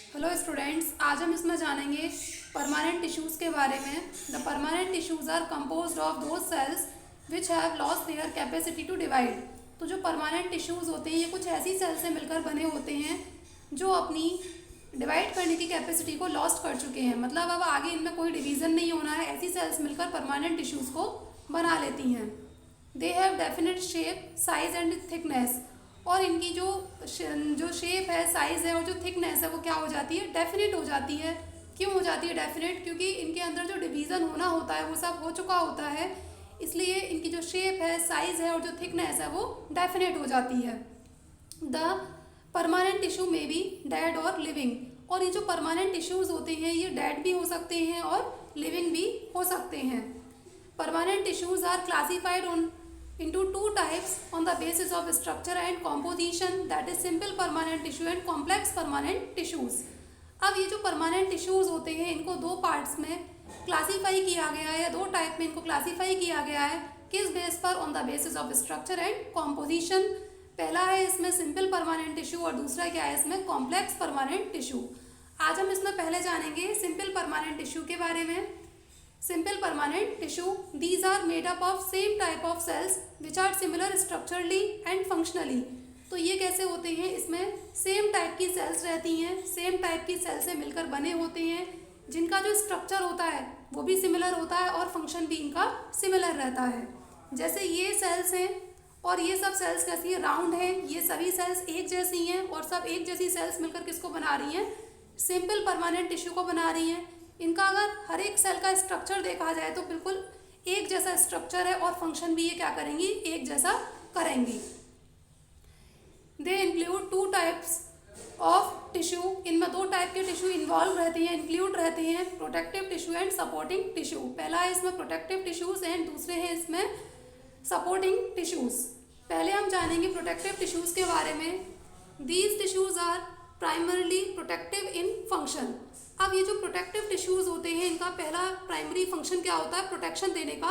Hello students, आज हम इसमें जानेंगे परमानेंट टिश्यूज़ के बारे में। The permanent tissues are composed of those cells which have lost their capacity to divide. तो जो परमानेंट टिश्यूज़ होते हैं ये कुछ ऐसी सेल्स से मिलकर बने होते हैं जो अपनी डिवाइड करने की कैपेसिटी को लॉस्ट कर चुके हैं। मतलब अब आगे इनमें कोई डिवीज़न नहीं होना है, ऐसी सेल्स मिलकर परमानेंट टिश्यूज़ को बना लेती हैं। They have definite shape, size and thickness. और इनकी जो शेप है, साइज़ है और जो थिकनेस है वो क्या हो जाती है, डेफिनेट हो जाती है। क्यों हो जाती है डेफिनेट? क्योंकि इनके अंदर जो डिवीज़न होना होता है वो सब हो चुका होता है, इसलिए इनकी जो शेप है, साइज़ है और जो थिकनेस है वो डेफिनेट हो जाती है। द परमानेंट टिश्यू में बी डेड और लिविंग। और ये जो परमानेंट टिश्यूज़ होते हैं ये डेड भी हो सकते हैं और लिविंग भी हो सकते हैं। Permanent tissues are classified on into two types on the basis of structure and composition, that is simple permanent tissue and complex permanent tissues। अब ये जो परमानेंट टिश्यूज़ होते हैं इनको दो पार्ट्स में क्लासीफाई किया गया है, या दो टाइप में इनको क्लासीफाई किया गया है। किस बेस पर? On the basis of structure and composition. पहला है इसमें सिंपल परमानेंट टिश्यू और दूसरा क्या है इसमें, कॉम्प्लेक्स परमानेंट टिश्यू। आज हम इसमें पहले जानेंगे सिंपल परमानेंट टिश्यू के बारे में। Simple permanent tissue, these are made up of same type of cells which are similar structurally and functionally। तो ये कैसे होते हैं, इसमें सेम टाइप की सेल्स रहती हैं, सेम टाइप की सेल से मिलकर बने होते हैं, जिनका जो स्ट्रक्चर होता है वो भी सिमिलर होता है और फंक्शन भी इनका सिमिलर रहता है। जैसे ये सेल्स हैं और ये सब सेल्स कैसी है, राउंड है। ये सभी सेल्स एक जैसी हैं और सब एक जैसी सेल्स मिलकर किसको बना रही हैं, सिंपल परमानेंट टिश्यू को बना रही हैं। इनका अगर हर एक सेल का स्ट्रक्चर देखा जाए तो बिल्कुल एक जैसा स्ट्रक्चर है और फंक्शन भी ये क्या करेंगी, एक जैसा करेंगी। They include two types of tissue. इनमें दो टाइप के टिश्यू इन्वॉल्व रहते हैं, इंक्लूड रहते हैं, protective tissue and supporting tissue. पहला है इसमें प्रोटेक्टिव टिश्यूज एंड दूसरे हैं इसमें सपोर्टिंग टिश्यूज। पहले हम जानेंगे प्रोटेक्टिव टिश्यूज के बारे में। These tissues are primarily protective in function. अब ये जो प्रोटेक्टिव टिश्यूज़ होते हैं इनका पहला प्राइमरी फंक्शन क्या होता है, प्रोटेक्शन देने का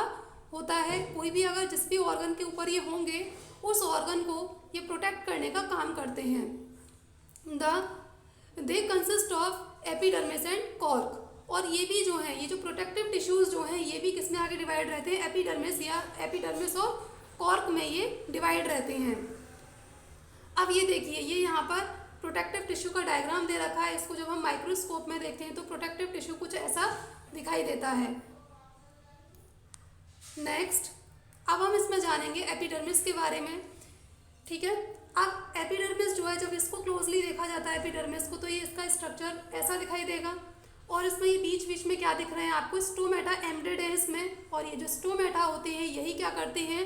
होता है। कोई भी अगर जिस भी ऑर्गन के ऊपर ये होंगे उस ऑर्गन को ये प्रोटेक्ट करने का काम करते हैं। They consist of epidermis and cork. और ये भी जो है, ये जो प्रोटेक्टिव टिश्यूज़ जो हैं ये भी किस में आगे डिवाइड रहते हैं, एपिडर्मिस या एपिडर्मिस और कॉर्क में ये डिवाइड रहते हैं। अब ये देखिए, ये यहाँ पर प्रोटेक्टिव टिश्यू का डायग्राम दे रखा है। इसको जब हम माइक्रोस्कोप में देखते हैं तो प्रोटेक्टिव टिश्यू कुछ ऐसा दिखाई देता है। नेक्स्ट, अब हम इसमें जानेंगे एपिडर्मिस के बारे में। ठीक है, अब एपिडर्मिस जो है जब इसको क्लोजली देखा जाता है एपिडर्मिस को, तो ये इसका स्ट्रक्चर ऐसा दिखाई देगा और इसमें ये बीच बीच में क्या दिख रहे हैं आपको, स्टोमेटा एम्बेडेड है इसमें। और ये जो स्टोमेटा होते हैं यही क्या करते हैं,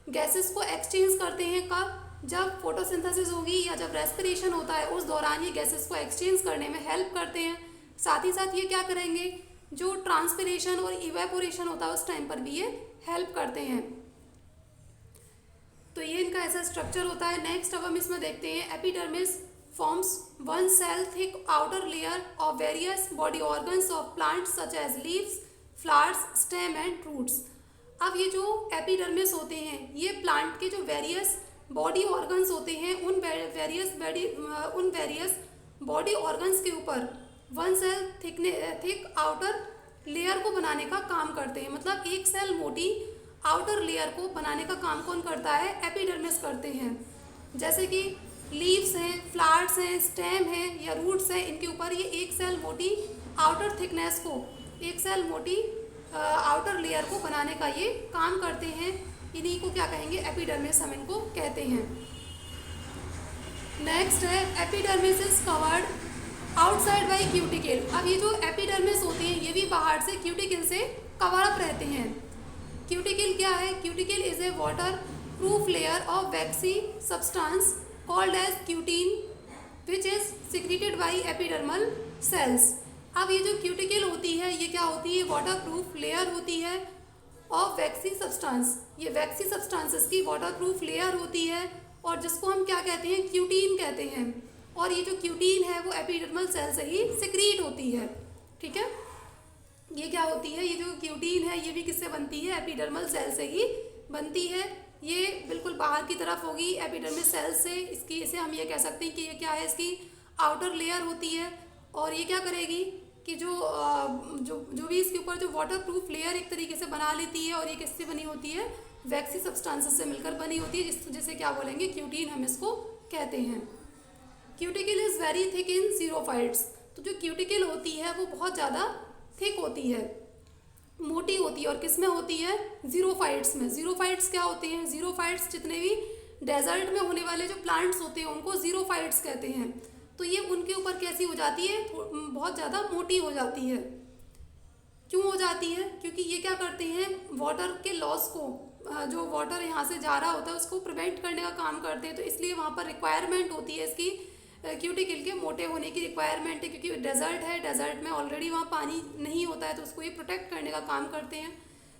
गैसेस को एक्सचेंज करते हैं। कब? जब फोटोसिंथेसिस होगी या जब रेस्पिरेशन होता है उस दौरान ये गैसेस को एक्सचेंज करने में हेल्प करते हैं। साथ ही साथ ये क्या करेंगे, जो ट्रांसपिरेशन और इवेपोरेशन होता है उस टाइम पर भी ये हेल्प करते हैं। तो ये इनका ऐसा स्ट्रक्चर होता है। नेक्स्ट, अब हम इसमें देखते हैं epidermis forms one cell thick outer layer of various body organs of plants such as leaves, flowers, stem and roots. अब ये जो एपिडर्मिस होते हैं ये प्लांट के जो वेरियस बॉडी ऑर्गन्स होते हैं उन वेरियस बॉडी ऑर्गन्स के ऊपर one cell thick outer layer को बनाने का काम करते हैं। मतलब एक सेल मोटी आउटर लेयर को बनाने का काम कौन करता है, एपिडर्मिस करते हैं। जैसे कि लीव्स हैं, फ्लावर्स हैं, स्टेम हैं या रूट्स हैं, इनके ऊपर ये एक सेल मोटी आउटर थिकनेस को, एक सेल मोटी आउटर लेयर को बनाने का ये काम करते हैं। इन्हीं को क्या कहेंगे, एपिडर्मिस हम इनको कहते हैं। नेक्स्ट है epidermis is covered outside by cuticle. अब ये जो एपिडर्मिस होते हैं ये भी बाहर से क्यूटिकल से कवर अप रहते हैं। क्यूटिकल क्या है, cuticle is a waterproof layer of waxy substance called as cutin which is secreted by epidermal cells. अब ये जो क्यूटिकल होती है ये क्या होती है, वाटर प्रूफ लेयर होती है ऑफ वैक्सी सब्सटेंस। ये वैक्सी सब्सटेंसेस की वाटर प्रूफ लेयर होती है और जिसको हम क्या कहते हैं, क्यूटीन कहते हैं। और ये जो क्यूटीन है वो एपिडर्मल सेल से ही सिक्रीट होती है। ठीक है, ये क्या होती है, ये जो क्यूटीन है ये भी किससे बनती है, एपिडर्मल सेल से ही बनती है। ये बिल्कुल बाहर की तरफ होगी एपिडर्मिस सेल से। इसकी इसे हम ये कह सकते हैं कि ये क्या है, इसकी आउटर लेयर होती है और ये क्या करेगी कि जो भी इसके ऊपर जो वाटर प्रूफ लेयर एक तरीके से बना लेती है, और ये किससे बनी होती है, वैक्सी सब्सटेंसेस से मिलकर बनी होती है, जिसे क्या बोलेंगे, क्यूटीन हम इसको कहते हैं। Cuticle is very thick in xerophytes. तो जो क्यूटिकल होती है वो बहुत ज़्यादा थिक होती है, मोटी होती है, और किस में होती है, जीरोफाइट्स में। जीरोफाइट्स क्या होते हैं, जीरोफाइट्स जितने भी डेजर्ट में होने वाले जो प्लांट्स होते हैं उनको जीरोफाइट्स कहते हैं। तो ये उनके ऊपर कैसी हो जाती है, बहुत ज़्यादा मोटी हो जाती है। क्यों हो जाती है, क्योंकि ये क्या करते हैं, वाटर के लॉस को, जो वाटर यहाँ से जा रहा होता है उसको प्रिवेंट करने का काम करते हैं। तो इसलिए वहाँ पर रिक्वायरमेंट होती है इसकी, क्यूटिकल के मोटे होने की रिक्वायरमेंट है, क्योंकि डेजर्ट है, डेजर्ट में ऑलरेडी वहाँ पानी नहीं होता है, तो उसको ये प्रोटेक्ट करने का काम करते हैं।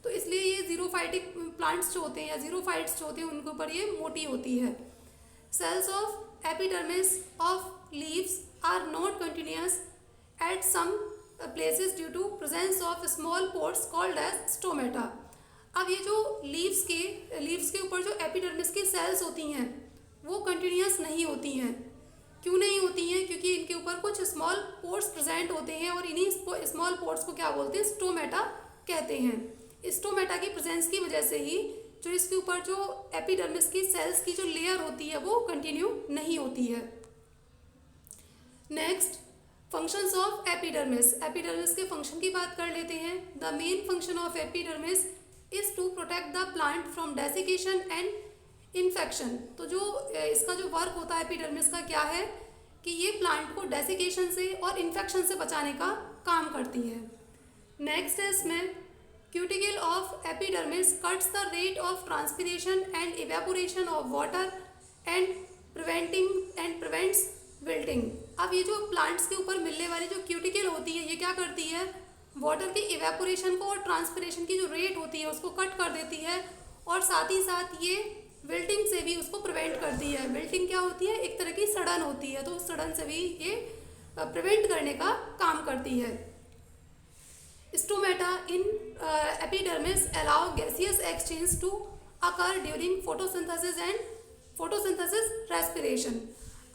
तो इसलिए ये जीरोफाइटिक प्लांट्स जो होते हैं या जीरोफाइट्स जो होते हैं उनके ऊपर ये मोटी होती है। Cells of epidermis of leaves are not continuous at some places due to presence of small pores called as stomata. अब ये जो लीव्स के ऊपर जो एपिडर्मिस की सेल्स होती हैं वो कंटिन्यूस नहीं होती हैं। क्यों नहीं होती हैं, क्योंकि इनके ऊपर कुछ स्मॉल पोर्स प्रेजेंट होते हैं, और इन्हीं स्मॉल पोर्स को क्या बोलते हैं, स्टोमेटा कहते हैं। स्टोमेटा की प्रेजेंस की वजह से ही जो इसके ऊपर जो एपिडर्मिस की सेल्स की जो लेयर होती है वो कंटिन्यू नहीं होती है। Next, functions of epidermis. Epidermis के फंक्शन की बात कर लेते हैं। The main function of epidermis is to protect the plant from desiccation and infection. तो जो इसका जो वर्क होता है एपिडर्मिस का क्या है कि ये प्लांट को डेसिकेशन से और इन्फेक्शन से बचाने का काम करती है। नेक्स्ट है इसमें, cuticle of epidermis cuts the rate of transpiration and evaporation of water and prevents wilting. अब ये जो प्लांट्स के ऊपर मिलने वाली जो क्यूटिकल होती है ये क्या करती है, वाटर की इवेपोरेशन को और ट्रांसपिरेशन की जो रेट होती है उसको कट कर देती है, और साथ ही साथ ये विल्टिंग से भी उसको प्रिवेंट करती है। विल्टिंग क्या होती है, एक तरह की सड़न होती है, तो उस सड़न से भी ये प्रिवेंट करने का काम करती है। Stomata in epidermis allow gaseous exchange to occur during photosynthesis respiration.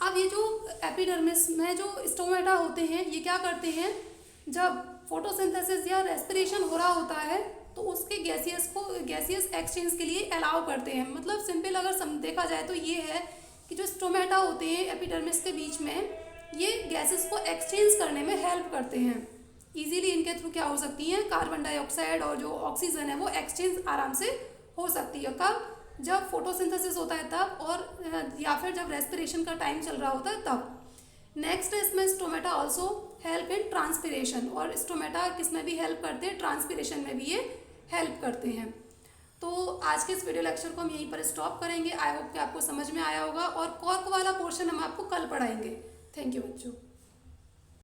अब ये जो एपिडर्मिस में जो स्टोमेटा होते हैं ये क्या करते हैं, जब फोटोसिंथेसिस या रेस्पिरेशन हो रहा होता है तो उसके गैसियस एक्सचेंज के लिए अलाउ करते हैं। मतलब सिंपल अगर देखा जाए तो ये है कि जो स्टोमेटा होते हैं एपिडर्मिस के बीच में ये गैसेस को एक्सचेंज करने में हेल्प करते हैं। इजीली इनके थ्रू क्या हो सकती हैं, कार्बन डाइऑक्साइड और जो ऑक्सीजन है वो एक्सचेंज आराम से हो सकती है। कब, जब फोटोसिंथेसिस होता है तब, और या फिर जब रेस्पिरेशन का टाइम चल रहा होता है तब। नेक्स्ट है इसमें stomata also help in transpiration, और स्टोमेटा किस में भी हेल्प करते हैं, ट्रांसपिरेशन में भी ये हेल्प करते हैं। तो आज के इस वीडियो लेक्चर को हम यहीं पर स्टॉप करेंगे। आई होप कि आपको समझ में आया होगा, और कॉर्क वाला पोर्शन हम आपको कल पढ़ाएंगे। थैंक यू बच्चों।